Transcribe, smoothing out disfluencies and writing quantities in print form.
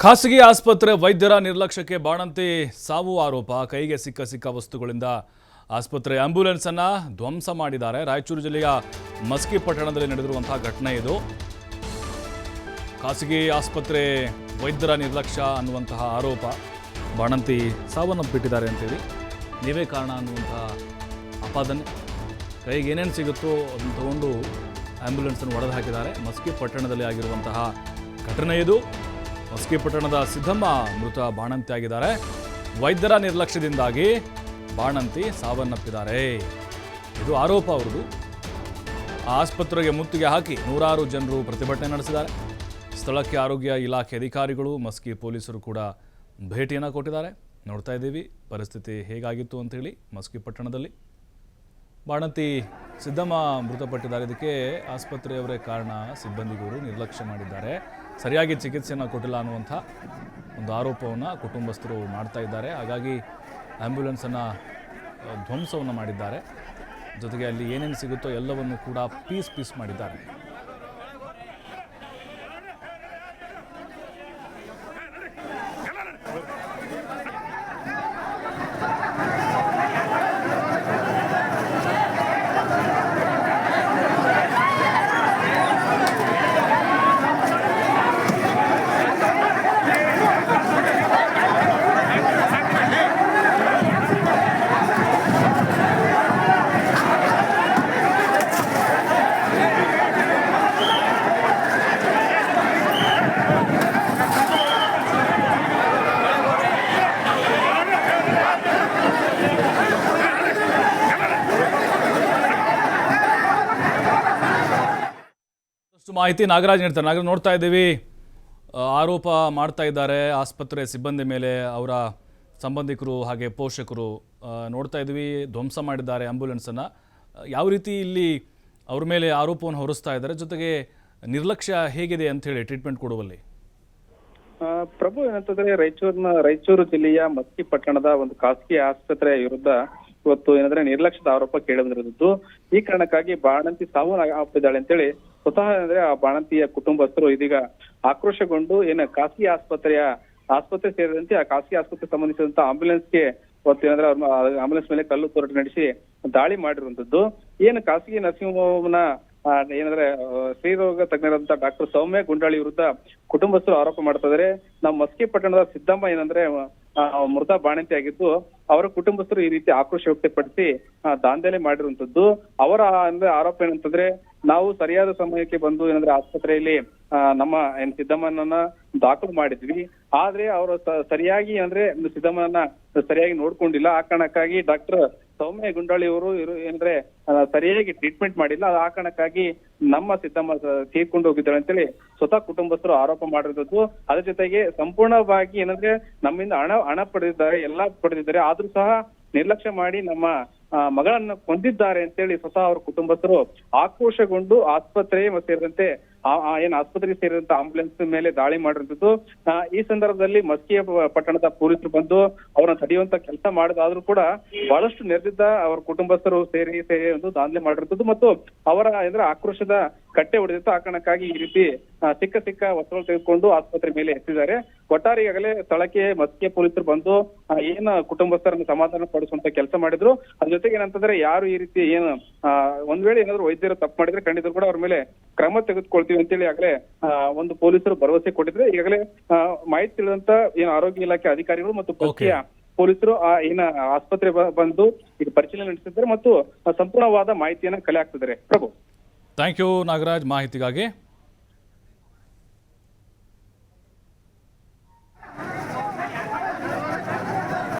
ಖಾಸಗಿ ಆಸ್ಪತ್ರೆ ವೈದ್ಯರ ನಿರ್ಲಕ್ಷ್ಯಕ್ಕೆ ಬಾಣಂತಿ ಸಾವು ಆರೋಪ. ಕೈಗೆ ಸಿಕ್ಕ ವಸ್ತುಗಳಿಂದ ಆಸ್ಪತ್ರೆ ಆಂಬ್ಯುಲೆನ್ಸ್ ಅನ್ನು ಧ್ವಂಸ ಮಾಡಿದ್ದಾರೆ. ರಾಯಚೂರು ಜಿಲ್ಲೆಯ ಮಸ್ಕಿ ಪಟ್ಟಣದಲ್ಲಿ ನಡೆದಿರುವಂತಹ ಘಟನೆ ಇದು. ಖಾಸಗಿ ಆಸ್ಪತ್ರೆ ವೈದ್ಯರ ನಿರ್ಲಕ್ಷ್ಯ ಅನ್ನುವಂತಹ ಆರೋಪ. ಬಾಣಂತಿ ಸಾವನ್ನಪ್ಪಿಟ್ಟಿದ್ದಾರೆ ಅಂತೇಳಿ ನೀವೇ ಕಾರಣ ಅನ್ನುವಂತಹ ಆಪಾದನೆ. ಕೈಗೆ ಏನೇನು ಸಿಗುತ್ತೋ ಅದನ್ನು ತಗೊಂಡು ಆಂಬ್ಯುಲೆನ್ಸನ್ನು ಒಡೆದು ಹಾಕಿದ್ದಾರೆ. ಮಸ್ಕಿ ಪಟ್ಟಣದಲ್ಲಿ ಆಗಿರುವಂತಹ ಘಟನೆ ಇದು. ಮಸ್ಕಿ ಪಟ್ಟಣದ ಸಿದ್ದಮ್ಮ ಮೃತ ಬಾಣಂತಿ ಆಗಿದ್ದಾರೆ. ವೈದ್ಯರ ನಿರ್ಲಕ್ಷ್ಯದಿಂದಾಗಿ ಬಾಣಂತಿ ಸಾವನ್ನಪ್ಪಿದ್ದಾರೆ. ಇದು ಆರೋಪ ಅವರದು. ಆಸ್ಪತ್ರೆಗೆ ಮುತ್ತಿಗೆ ಹಾಕಿ ನೂರಾರು ಜನರು ಪ್ರತಿಭಟನೆ ನಡೆಸಿದ್ದಾರೆ. ಸ್ಥಳಕ್ಕೆ ಆರೋಗ್ಯ ಇಲಾಖೆ ಅಧಿಕಾರಿಗಳು, ಮಸ್ಕಿ ಪೊಲೀಸರು ಕೂಡ ಭೇಟಿಯನ್ನು ಕೊಟ್ಟಿದ್ದಾರೆ. ನೋಡ್ತಾ ಇದ್ದೀವಿ ಪರಿಸ್ಥಿತಿ ಹೇಗಾಗಿತ್ತು ಅಂಥೇಳಿ. ಮಸ್ಕಿ ಪಟ್ಟಣದಲ್ಲಿ ಬಾಣಂತಿ ಸಿದ್ದಮ್ಮ ಮೃತಪಟ್ಟಿದ್ದಾರೆ. ಇದಕ್ಕೆ ಆಸ್ಪತ್ರೆಯವರೇ ಕಾರಣ, ಸಿಬ್ಬಂದಿಗಳು ನಿರ್ಲಕ್ಷ್ಯ ಮಾಡಿದ್ದಾರೆ, ಸರಿಯಾಗಿ ಚಿಕಿತ್ಸೆಯನ್ನು ಕೊಟ್ಟಿಲ್ಲ ಅನ್ನುವಂಥ ಒಂದು ಆರೋಪವನ್ನು ಕುಟುಂಬಸ್ಥರು ಮಾಡ್ತಾ ಇದ್ದಾರೆ. ಹಾಗಾಗಿ ಆ್ಯಂಬ್ಯುಲೆನ್ಸನ್ನು ಧ್ವಂಸವನ್ನು ಮಾಡಿದ್ದಾರೆ. ಜೊತೆಗೆ ಅಲ್ಲಿ ಏನೇನು ಸಿಗುತ್ತೋ ಎಲ್ಲವನ್ನು ಕೂಡ ಪೀಸ್ ಮಾಡಿದ್ದಾರೆ. ಮಾಹಿತಿ ನಾಗರಾಜ್ ನೀಡ್ತಾರೆ. ನಾಗರಾಜ್, ನೋಡ್ತಾ ಇದ್ದೀವಿ ಆರೋಪ ಮಾಡ್ತಾ ಇದ್ದಾರೆ ಆಸ್ಪತ್ರೆ ಸಿಬ್ಬಂದಿ ಮೇಲೆ, ಅವರ ಸಂಬಂಧಿಕರು ಹಾಗೆ ಪೋಷಕರು. ನೋಡ್ತಾ ಇದ್ದೀವಿ ಧ್ವಂಸ ಮಾಡಿದ್ದಾರೆ ಆಂಬ್ಯುಲೆನ್ಸನ್ನು. ಯಾವ ರೀತಿ ಇಲ್ಲಿ ಅವ್ರ ಮೇಲೆ ಆರೋಪವನ್ನು ಹೊರಿಸ್ತಾ ಇದ್ದಾರೆ, ಜೊತೆಗೆ ನಿರ್ಲಕ್ಷ್ಯ ಹೇಗಿದೆ ಅಂತ ಹೇಳಿ ಟ್ರೀಟ್ಮೆಂಟ್ ಕೊಡುವಲ್ಲಿ? ಪ್ರಭು, ಏನಂತಂದ್ರೆ ರಾಯಚೂರು ಜಿಲ್ಲೆಯ ಮಸ್ಕಿ ಪಟ್ಟಣದ ಒಂದು ಖಾಸಗಿ ಆಸ್ಪತ್ರೆಯ ವಿರುದ್ಧ ಇವತ್ತು ಏನಂದ್ರೆ ನಿರ್ಲಕ್ಷ್ಯದ ಆರೋಪ ಕೇಳಿಬಂದಿರುವುದು. ಈ ಕಾರಣಕ್ಕಾಗಿ ಬಾಣಂತಿ ಸಾವು ಅಪ್ಪಿದ್ದಾಳೆ ಅಂತೇಳಿ ಸ್ವತಃ ಅಂದ್ರೆ ಆ ಬಾಣಂತಿಯ ಕುಟುಂಬಸ್ಥರು ಇದೀಗ ಆಕ್ರೋಶಗೊಂಡು ಖಾಸಗಿ ಆಸ್ಪತ್ರೆ ಸೇರಿದಂತೆ ಆ ಖಾಸಗಿ ಆಸ್ಪತ್ರೆಗೆ ಸಂಬಂಧಿಸಿದಂತ ಆಂಬ್ಯುಲೆನ್ಸ್ಗೆ ಇವತ್ತು ಏನಂದ್ರೆ ಆಂಬ್ಯುಲೆನ್ಸ್ ಮೇಲೆ ಕಲ್ಲು ತೂರಾಟ ನಡೆಸಿ ದಾಳಿ ಮಾಡಿರುವಂತದ್ದು. ಖಾಸಗಿ ನರ್ಸಿಂಗ್ ಹೋಮ್ನ ಏನಂದ್ರೆ ಸ್ತ್ರೀರೋಗ ತಜ್ಞರಾದಂತ ಡಾಕ್ಟರ್ ಸೌಮ್ಯ ಗುಂಡಾಳಿ ವಿರುದ್ಧ ಕುಟುಂಬಸ್ಥರು ಆರೋಪ ಮಾಡ್ತಾ ಇದಾರೆ. ನಮ್ಮ ಮಸ್ಕಿ ಪಟ್ಟಣದ ಸಿದ್ದಮ್ಮ ಏನಂದ್ರೆ ಮೃತ ಬಾಣಂತಿ ಆಗಿದ್ದು, ಅವರ ಕುಟುಂಬಸ್ಥರು ಈ ರೀತಿ ಆಕ್ರೋಶ ವ್ಯಕ್ತಪಡಿಸಿ ದಾಂಧಲೆ ಮಾಡಿರುವಂತದ್ದು. ಅವರ ಅಂದ್ರೆ ಆರೋಪ ಏನಂತಂದ್ರೆ, ನಾವು ಸರಿಯಾದ ಸಮಯಕ್ಕೆ ಬಂದು ಏನಂದ್ರೆ ಆಸ್ಪತ್ರೆಯಲ್ಲಿ ನಮ್ಮ ಸಿದ್ದಮ್ಮನನ್ನ ದಾಖಲು ಮಾಡಿದ್ವಿ. ಆದ್ರೆ ಅವರು ಸರಿಯಾಗಿ ಅಂದ್ರೆ ಸಿದ್ದಮ್ಮನನ್ನ ಸರಿಯಾಗಿ ನೋಡ್ಕೊಂಡಿಲ್ಲ. ಆ ಕಾರಣಕ್ಕಾಗಿ ಡಾಕ್ಟರ್ ಸೌಮ್ಯ ಗುಂಡಾಳಿ ಅವರು ಏನಂದ್ರೆ ಸರಿಯಾಗಿ ಟ್ರೀಟ್ಮೆಂಟ್ ಮಾಡಿಲ್ಲ. ಆ ಕಾರಣಕ್ಕಾಗಿ ನಮ್ಮ ಸಿದ್ದಮ್ಮ ತೀರ್ಕೊಂಡು ಹೋಗಿದ್ದಾಳೆ ಅಂತೇಳಿ ಸ್ವತಃ ಕುಟುಂಬಸ್ಥರು ಆರೋಪ ಮಾಡಿರೋದು. ಅದ್ರ ಜೊತೆಗೆ ಸಂಪೂರ್ಣವಾಗಿ ಏನಂದ್ರೆ ನಮ್ಮಿಂದ ಹಣ ಪಡೆದಿದ್ದಾರೆ, ಎಲ್ಲಾ ಪಡೆದಿದ್ದಾರೆ, ಆದ್ರೂ ಸಹ ನಿರ್ಲಕ್ಷ್ಯ ಮಾಡಿ ನಮ್ಮ ಮಗಳನ್ನ ಕೊಂದಿದ್ದಾರೆ ಅಂತೇಳಿ ಸ್ವತಃ ಅವ್ರ ಕುಟುಂಬಸ್ಥರು ಆಕ್ರೋಶಗೊಂಡು ಆಸ್ಪತ್ರೆಗೆ ಸೇರಿದಂತೆ ಆಸ್ಪತ್ರೆಗೆ ಸೇರಿದಂತ ಆಂಬ್ಯುಲೆನ್ಸ್ ಮೇಲೆ ದಾಳಿ ಮಾಡಿರುವಂತದ್ದು. ಈ ಸಂದರ್ಭದಲ್ಲಿ ಮಸ್ಕಿ ಪಟ್ಟಣದ ಪೊಲೀಸರು ಬಂದು ಅವರನ್ನ ತಡೆಯುವಂತ ಕೆಲಸ ಮಾಡಿದಾದ್ರೂ ಕೂಡ ಬಹಳಷ್ಟು ನೆರೆದಿದ್ದ ಅವರ ಕುಟುಂಬಸ್ಥರು ಸೇರಿ ಒಂದು ದಾಂಧಲೆ ಮಾಡಿರುವಂತದ್ದು ಮತ್ತು ಅವರ ಅಂದ್ರೆ ಆಕ್ರೋಶದ ಕಟ್ಟೆ ಹೊಡೆದಿತ್ತು. ಆ ಕಾರಣಕ್ಕಾಗಿ ಈ ರೀತಿ ಸಿಕ್ಕ ವಸ್ತುಗಳು ತೆಗೆದುಕೊಂಡು ಆಸ್ಪತ್ರೆ ಮೇಲೆ ಎತ್ತಿದ್ದಾರೆ. ಒಟ್ಟಾರೆ ಈಗಾಗಲೇ ಸ್ಥಳಕ್ಕೆ ಮಸ್ಕಿ ಪೊಲೀಸರು ಬಂದು ಕುಟುಂಬಸ್ಥರನ್ನು ಸಮಾಧಾನ ಪಡಿಸುವಂತ ಕೆಲಸ ಮಾಡಿದ್ರು. ಅದ್ರ ಜೊತೆಗೆ ಏನಂತಂದ್ರೆ, ಯಾರು ಈ ರೀತಿ ಒಂದ್ ವೇಳೆ ಏನಾದ್ರು ವೈದ್ಯರು ತಪ್ಪು ಮಾಡಿದ್ರೆ ಖಂಡಿತ ಕೂಡ ಅವ್ರ ಮೇಲೆ ಕ್ರಮ ತೆಗೆದುಕೊಳ್ತೀವಿ ಅಂತೇಳಿ ಈಗಾಗಲೇ ಒಂದು ಪೊಲೀಸರು ಭರವಸೆ ಕೊಟ್ಟಿದ್ರೆ. ಈಗಾಗಲೇ ಮಾಹಿತಿ ತಿಳಿದಂತ ಆರೋಗ್ಯ ಇಲಾಖೆ ಅಧಿಕಾರಿಗಳು ಮತ್ತು ಪೊಲೀಸರು ಆಸ್ಪತ್ರೆ ಬಂದು ಈಗ ಪರಿಶೀಲನೆ ನಡೆಸಿದ್ದಾರೆ ಮತ್ತು ಸಂಪೂರ್ಣವಾದ ಮಾಹಿತಿಯನ್ನ ಕಲೆ ಹಾಕ್ತಿದ್ದಾರೆ. ಪ್ರಭು, ಥ್ಯಾಂಕ್ ಯು ನಾಗರಾಜ್ ಮಾಹಿತಿಗಾಗಿ.